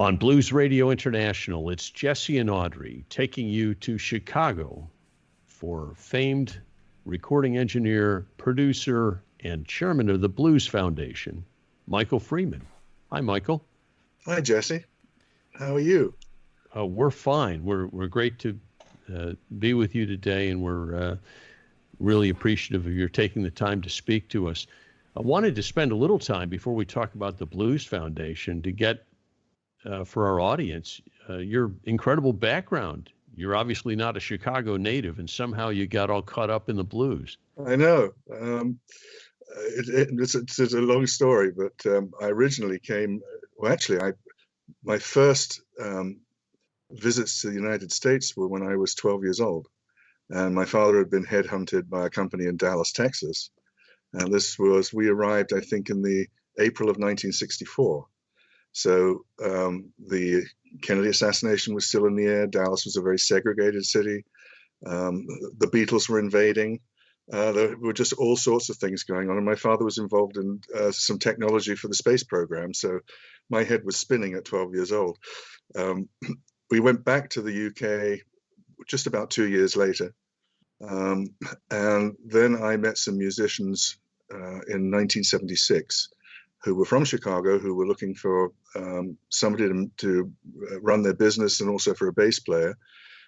On Blues Radio International, it's Jesse and Audrey taking you to Chicago for famed recording engineer, producer, and chairman of the Blues Foundation, Michael Freeman. Hi, Michael. Hi, Jesse. How are you? We're fine. We're great to be with you today, and we're really appreciative of your taking the time to speak to us. I wanted to spend a little time before we talk about the Blues Foundation to get for our audience your incredible background. You're obviously not a Chicago native, and somehow you got all caught up in the blues. I know. It's a long story, but I originally came. Well, actually, my first visits to the United States were when I was 12 years old, and my father had been headhunted by a company in Dallas, Texas, and we arrived, I think, in the April of 1964. So the Kennedy assassination was still in the air. Dallas was a very segregated city. The Beatles were invading. There were just all sorts of things going on. And my father was involved in some technology for the space program. So my head was spinning at 12 years old. We went back to the UK just about 2 years later. And then I met some musicians in 1976 who were from Chicago, who were looking for somebody to run their business and also for a bass player.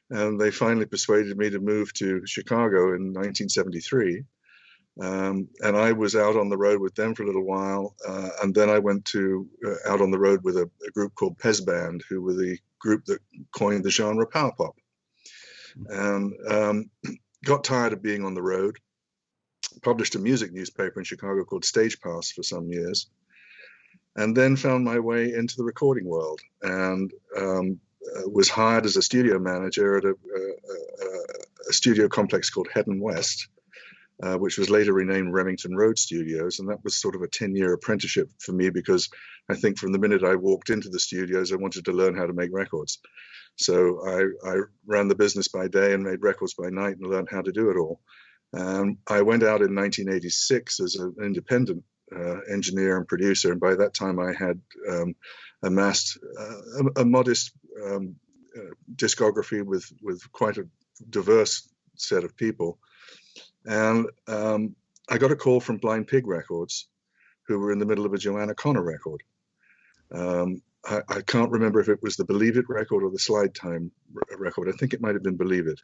And they finally persuaded me to move to Chicago in 1973. And I was out on the road with them for a little while. And then I went out on the road with a group called Pez Band, who were the group that coined the genre power pop. And got tired of being on the road, published a music newspaper in Chicago called Stage Pass for some years, and then found my way into the recording world, and was hired as a studio manager at a studio complex called Head and West, which was later renamed Remington Road Studios. And that was sort of a 10-year apprenticeship for me, because I think from the minute I walked into the studios, I wanted to learn how to make records. So I ran the business by day and made records by night and learned how to do it all. I went out in 1986 as an independent engineer and producer, and by that time I had amassed a modest discography with quite a diverse set of people. And I got a call from Blind Pig Records, who were in the middle of a Joanna Connor record. I can't remember if it was the Believe It record or the Slide Time record. I think it might have been Believe It.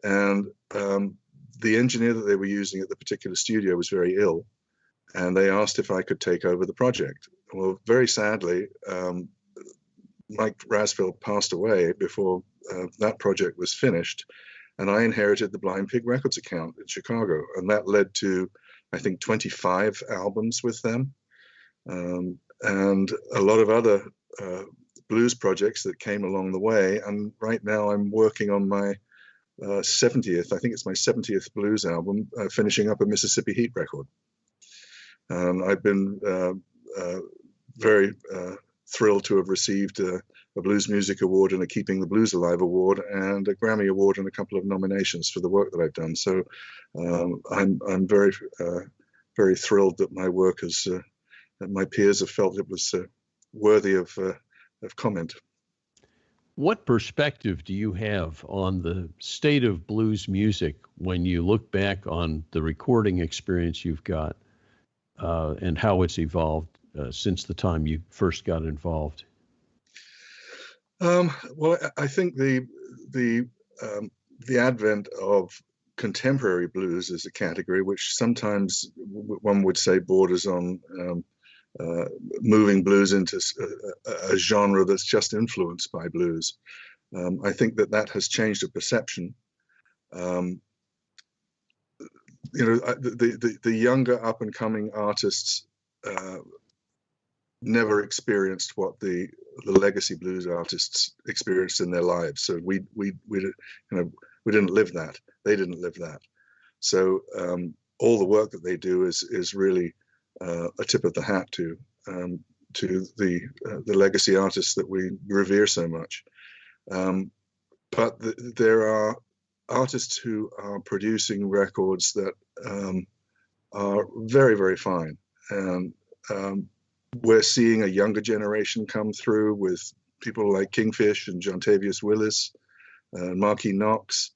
And the engineer that they were using at the particular studio was very ill, and they asked if I could take over the project. Well, very sadly, Mike Rasfield passed away before that project was finished, and I inherited the Blind Pig Records account in Chicago, and that led to, I think, 25 albums with them, and a lot of other blues projects that came along the way. And right now I'm working on my 70th, I think it's my 70th blues album, finishing up a Mississippi Heat record. I've been very thrilled to have received a Blues Music Award and a Keeping the Blues Alive Award and a Grammy Award and a couple of nominations for the work that I've done. So I'm very, very thrilled that my work has, that my peers have felt it was worthy of comment. What perspective do you have on the state of blues music when you look back on the recording experience you've got and how it's evolved since the time you first got involved? Well, I think the advent of contemporary blues as a category, which sometimes one would say borders on moving blues into a genre that's just influenced by blues. I think that has changed the perception. The younger up and coming artists never experienced what the legacy blues artists experienced in their lives. So we didn't live that. They didn't live that. So all the work that they do is really a tip of the hat to the legacy artists that we revere so much. But there are artists who are producing records that are very, very fine. And we're seeing a younger generation come through with people like Kingfish and John Tavius Willis, Marquis Knox.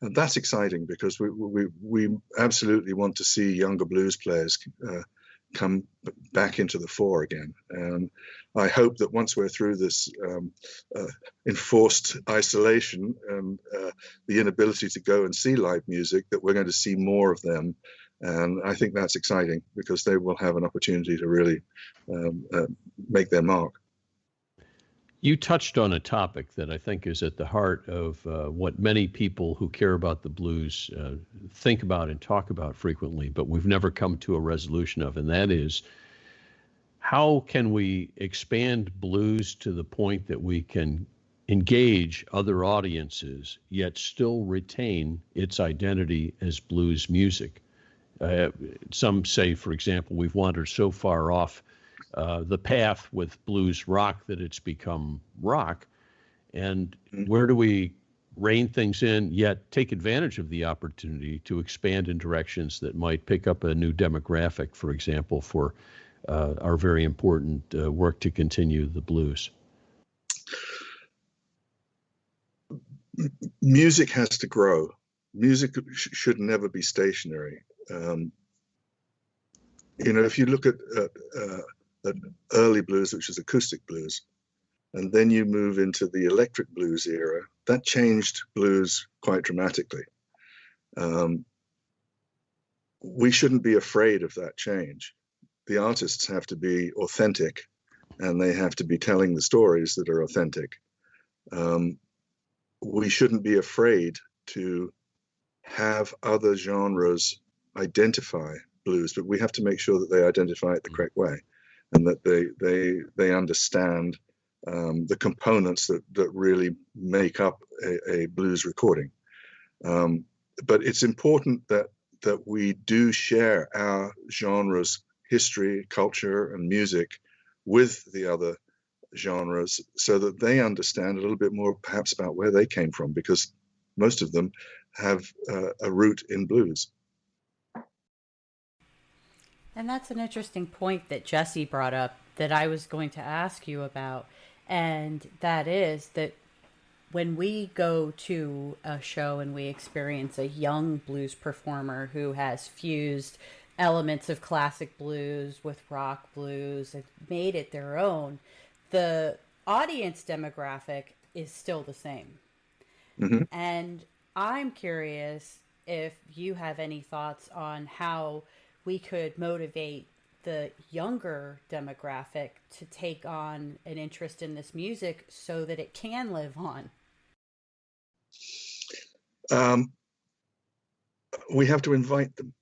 And that's exciting because we absolutely want to see younger blues players come back into the fore again. And I hope that once we're through this enforced isolation and the inability to go and see live music, that we're going to see more of them. And I think that's exciting because they will have an opportunity to really make their mark. You touched on a topic that I think is at the heart of what many people who care about the blues think about and talk about frequently, but we've never come to a resolution of, and that is, how can we expand blues to the point that we can engage other audiences, yet still retain its identity as blues music? Some say, for example, we've wandered so far off the path with blues rock that it's become rock. And where do we rein things in, yet take advantage of the opportunity to expand in directions that might pick up a new demographic, for example, for our very important work to continue the blues? Music has to grow. Music should never be stationary. If you look at early blues, which is acoustic blues, and then you move into the electric blues era, that changed blues quite dramatically. We shouldn't be afraid of that change. The artists have to be authentic, and they have to be telling the stories that are authentic. We shouldn't be afraid to have other genres identify blues, but we have to make sure that they identify it the correct way, and that they understand the components that really make up a blues recording. But it's important that we do share our genres, history, culture, and music with the other genres, so that they understand a little bit more perhaps about where they came from, because most of them have a root in blues. And that's an interesting point that Jesse brought up that I was going to ask you about. And that is that when we go to a show and we experience a young blues performer who has fused elements of classic blues with rock blues and made it their own, the audience demographic is still the same. Mm-hmm. And I'm curious if you have any thoughts on how we could motivate the younger demographic to take on an interest in this music so that it can live on. We have to invite them.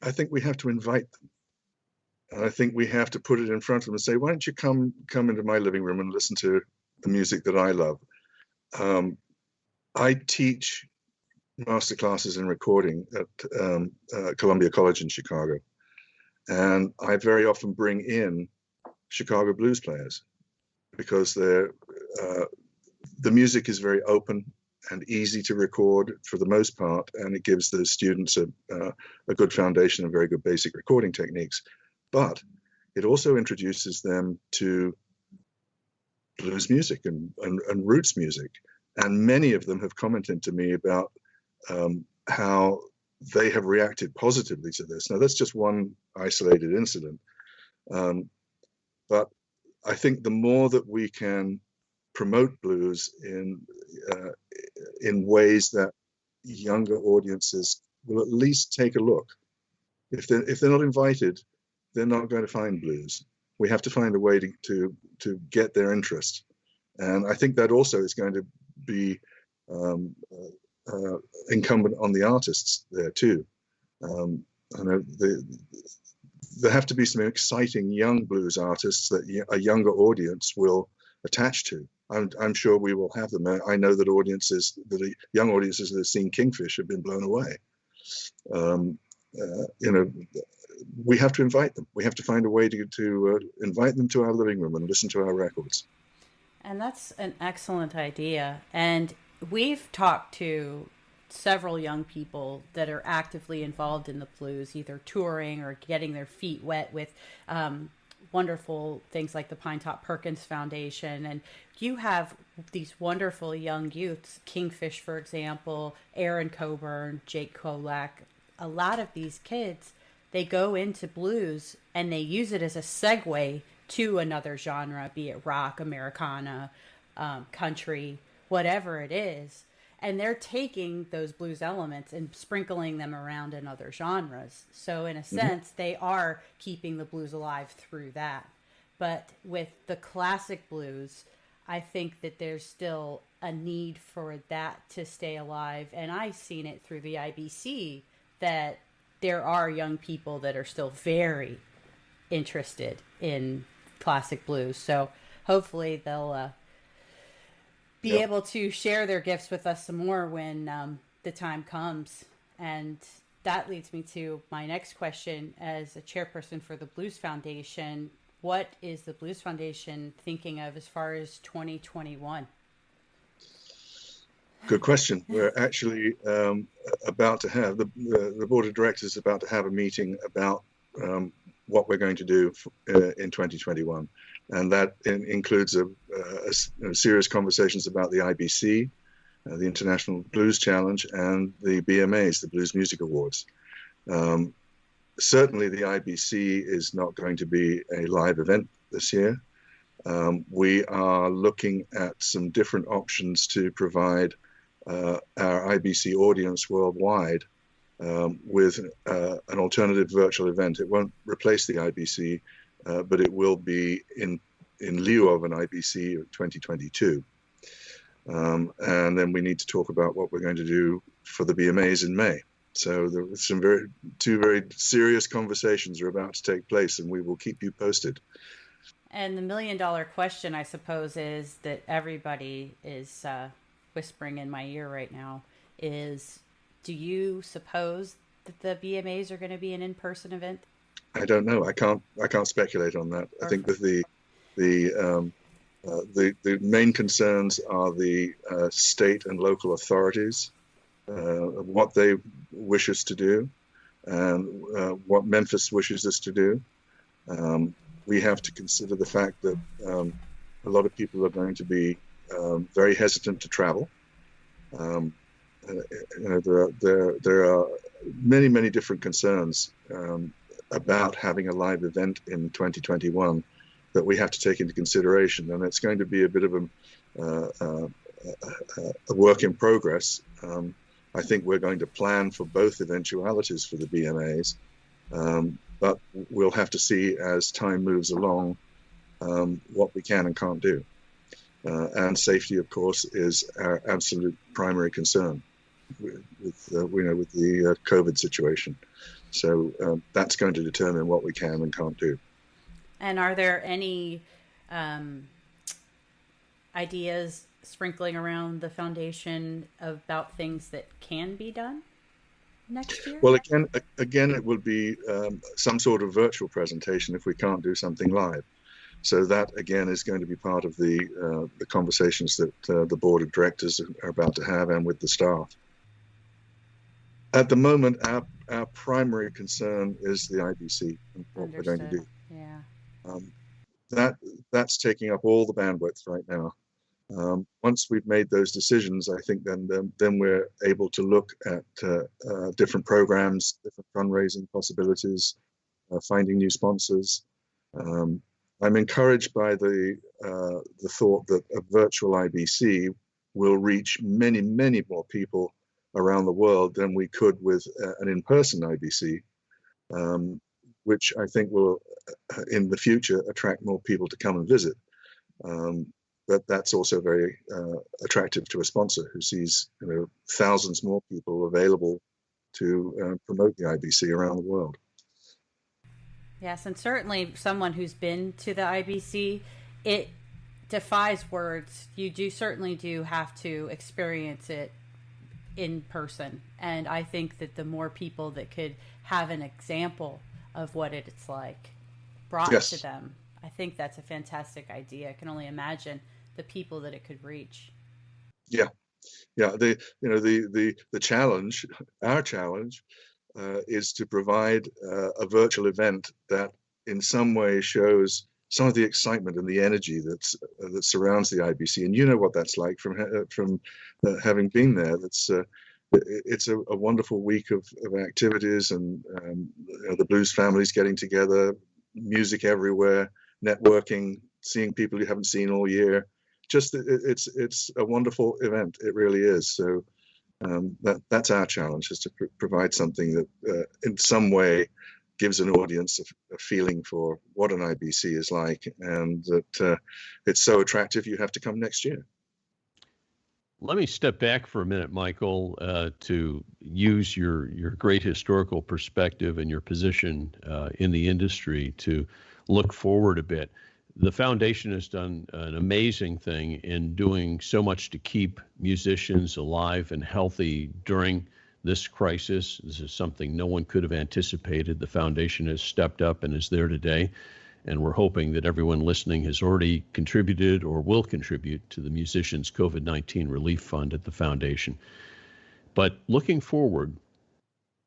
I think we have to invite them. And I think we have to put it in front of them and say, why don't you come into my living room and listen to the music that I love? I teach master classes in recording at Columbia College in Chicago. And I very often bring in Chicago blues players because the music is very open and easy to record for the most part, and it gives the students a good foundation of very good basic recording techniques. But it also introduces them to blues music and roots music. And many of them have commented to me about how they have reacted positively to this. Now, that's just one isolated incident. But I think the more that we can promote blues in ways that younger audiences will at least take a look. If they're not invited, they're not going to find blues. We have to find a way to get their interest. And I think that also is going to be incumbent on the artists there too. I know there have to be some exciting young blues artists that a younger audience will attach to. I'm sure we will have them. I know that young audiences that have seen Kingfish have been blown away. We have to invite them. We have to find a way to invite them to our living room and listen to our records. And that's an excellent idea. And we've talked to several young people that are actively involved in the blues, either touring or getting their feet wet with wonderful things like the Pine Top Perkins Foundation, and you have these wonderful young youths, Kingfish, for example, Aaron Coburn, Jake Kolak. A lot of these kids, they go into blues and they use it as a segue to another genre, be it rock, Americana, country, whatever it is. And they're taking those blues elements and sprinkling them around in other genres. So in a sense, they are keeping the blues alive through that. But with the classic blues, I think that there's still a need for that to stay alive. And I've seen it through the IBC that there are young people that are still very interested in classic blues. So hopefully they'll be able to share their gifts with us some more when the time comes. And that leads me to my next question. As a chairperson for the Blues Foundation, what is the Blues Foundation thinking of as far as 2021? Good question. We're actually about to have, the board of directors is about to have a meeting about what we're going to do in 2021. And that includes serious conversations about the IBC, the International Blues Challenge, and the BMAs, the Blues Music Awards. Certainly the IBC is not going to be a live event this year. We are looking at some different options to provide our IBC audience worldwide with an alternative virtual event. It won't replace the IBC, but it will be in lieu of an IBC of 2022. And then we need to talk about what we're going to do for the BMAs in May. So there are some two very serious conversations are about to take place, and we will keep you posted. And the $1 million question, I suppose, is that everybody is whispering in my ear right now is, do you suppose that the BMAs are going to be an in-person event? I don't know. I can't speculate on that. Perfect. I think that the main concerns are the state and local authorities, what they wish us to do, and what Memphis wishes us to do. We have to consider the fact that a lot of people are going to be very hesitant to travel. There are many different concerns about having a live event in 2021 that we have to take into consideration, and it's going to be a bit of a work in progress. I think we're going to plan for both eventualities for the BMAs, but we'll have to see as time moves along what we can and can't do. And safety, of course, is our absolute primary concern with the COVID situation. So that's going to determine what we can and can't do. And are there any ideas sprinkling around the foundation about things that can be done next year? Well, again, it will be some sort of virtual presentation if we can't do something live. So that, again, is going to be part of the conversations that the board of directors are about to have and with the staff. At the moment, our primary concern is the IBC and what Understood. We're going to do. Yeah. That's taking up all the bandwidth right now. Once we've made those decisions, I think then we're able to look at different programs, different fundraising possibilities, finding new sponsors. I'm encouraged by the thought that a virtual IBC will reach many more people around the world than we could with an in-person IBC, which I think will, in the future, attract more people to come and visit. But that's also very attractive to a sponsor who sees thousands more people available to promote the IBC around the world. Yes, and certainly someone who's been to the IBC, it defies words. You certainly do have to experience it in person. And I think that the more people that could have an example of what it's like brought Yes. to them, I think that's a fantastic idea. I can only imagine the people that it could reach. Yeah. The challenge, our challenge, is to provide a virtual event that in some way shows some of the excitement and the energy that surrounds the IBC. And you know what that's like from having been there. It's a wonderful week of activities, and the blues families getting together, music everywhere, networking, seeing people you haven't seen all year. Just it's a wonderful event. It really is. So that's our challenge, is to provide something that in some way gives an audience a feeling for what an IBC is like, and that it's so attractive you have to come next year. Let me step back for a minute, Michael, to use your great historical perspective and your position in the industry to look forward a bit. The foundation has done an amazing thing in doing so much to keep musicians alive and healthy during this crisis. This is something no one could have anticipated. The foundation has stepped up and is there today. And we're hoping that everyone listening has already contributed or will contribute to the Musicians COVID-19 Relief Fund at the foundation. But looking forward,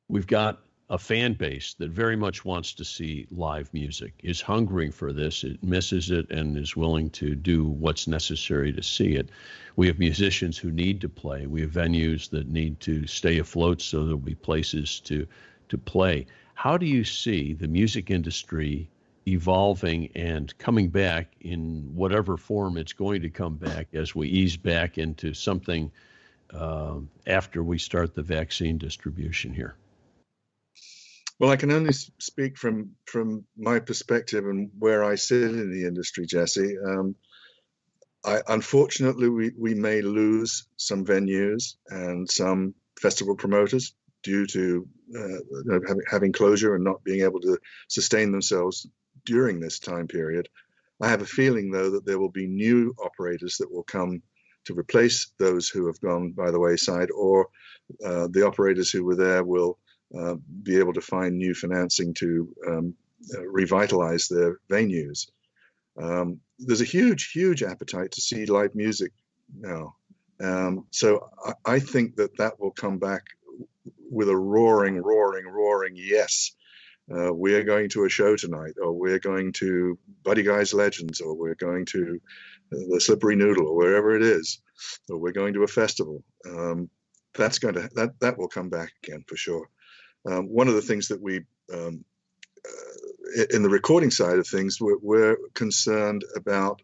we've got a fan base that very much wants to see live music, is hungering for this, it misses it, and is willing to do what's necessary to see it. We have musicians who need to play. We have venues that need to stay afloat, so there'll be places to play. How do you see the music industry evolving and coming back in whatever form it's going to come back as we ease back into something after we start the vaccine distribution here? Well, I can only speak from my perspective and where I sit in the industry, Jesse. Unfortunately, we may lose some venues and some festival promoters due to having closure and not being able to sustain themselves during this time period. I have a feeling, though, that there will be new operators that will come to replace those who have gone by the wayside, or the operators who were there will be able to find new financing to revitalize their venues. There's a huge appetite to see live music now. So I think that will come back with a roaring yes. We're going to a show tonight, or we're going to Buddy Guy's Legends, or we're going to the Slippery Noodle, or wherever it is, or we're going to a festival. That will come back again for sure. One of the things that we, in the recording side of things, we're concerned about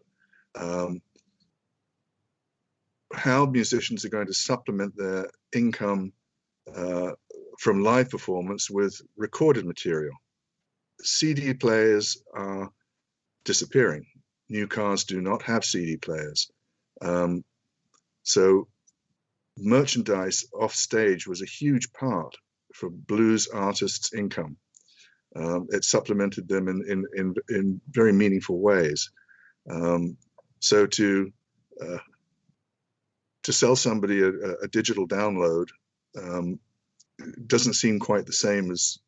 how musicians are going to supplement their income from live performance with recorded material. CD players are disappearing. New cars do not have CD players. So merchandise off stage was a huge part for blues artists' income. It supplemented them in very meaningful ways. So to sell somebody a digital download doesn't seem quite the same as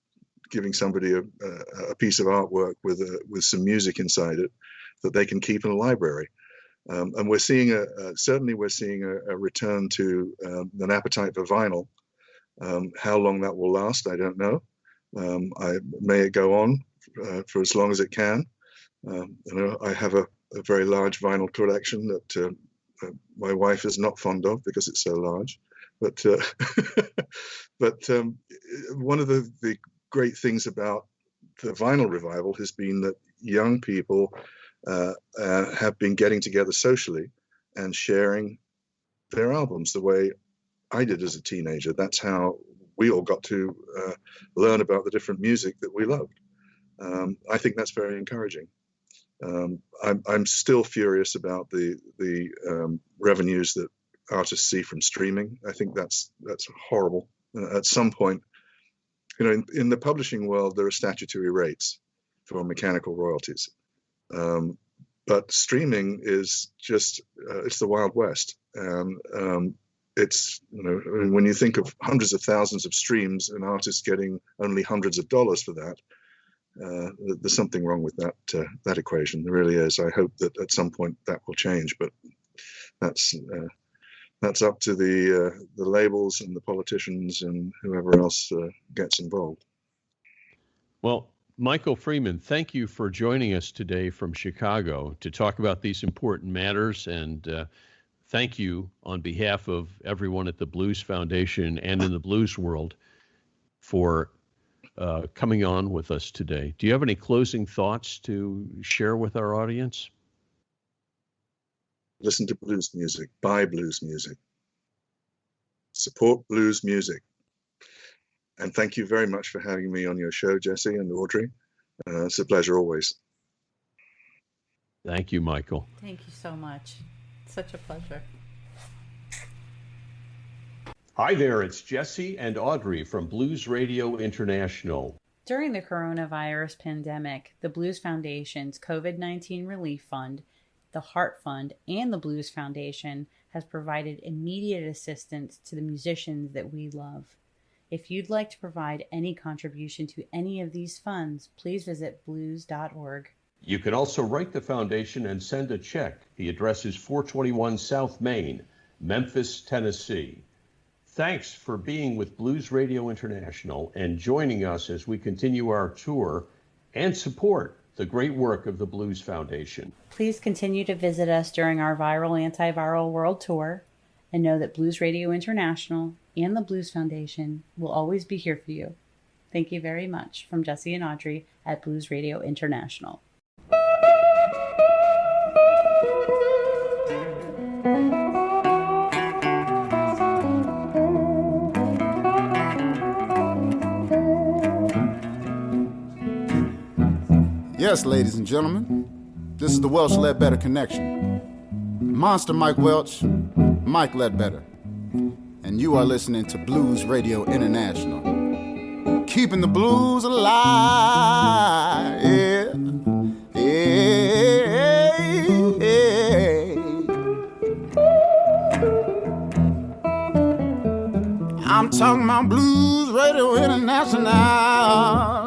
giving somebody a piece of artwork with some music inside it that they can keep in a library. And we're seeing certainly a return to an appetite for vinyl. How long that will last, I don't know. May it go on for as long as it can. I have a very large vinyl collection that my wife is not fond of because it's so large. But one of the great things about the vinyl revival has been that young people have been getting together socially and sharing their albums the way I did as a teenager. That's how we all got to learn about the different music that we loved. I think that's very encouraging. I'm still furious about the revenues that artists see from streaming. I think that's horrible. At some point, in the publishing world, there are statutory rates for mechanical royalties. But streaming is just, it's the Wild West. And it's, when you think of hundreds of thousands of streams and artists getting only hundreds of dollars for that, there's something wrong with that equation. There really is. I hope that at some point that will change, but that's up to the labels and the politicians and whoever else gets involved. Well, Michael Freeman, thank you for joining us today from Chicago to talk about these important matters. And thank you on behalf of everyone at the Blues Foundation and in the blues world for coming on with us today. Do you have any closing thoughts to share with our audience? Listen to blues music, buy blues music, support blues music. And thank you very much for having me on your show, Jesse and Audrey. It's a pleasure always. Thank you, Michael. Thank you so much. Such a pleasure. Hi there, it's Jesse and Audrey from Blues Radio International. During the coronavirus pandemic, the Blues Foundation's COVID-19 Relief Fund, the Heart Fund, and the Blues Foundation has provided immediate assistance to the musicians that we love. If you'd like to provide any contribution to any of these funds, please visit blues.org. You can also write the foundation and send a check. The address is 421 South Main, Memphis, Tennessee. Thanks for being with Blues Radio International and joining us as we continue our tour and support the great work of the Blues Foundation. Please continue to visit us during our viral antiviral world tour and know that Blues Radio International and the Blues Foundation will always be here for you. Thank you very much from Jesse and Audrey at Blues Radio International. Yes, ladies and gentlemen, this is the Welsh Ledbetter Connection. Monster Mike Welch, Mike Ledbetter, and you are listening to Blues Radio International. Keeping the blues alive, yeah, yeah, yeah. I'm talking about Blues Radio International.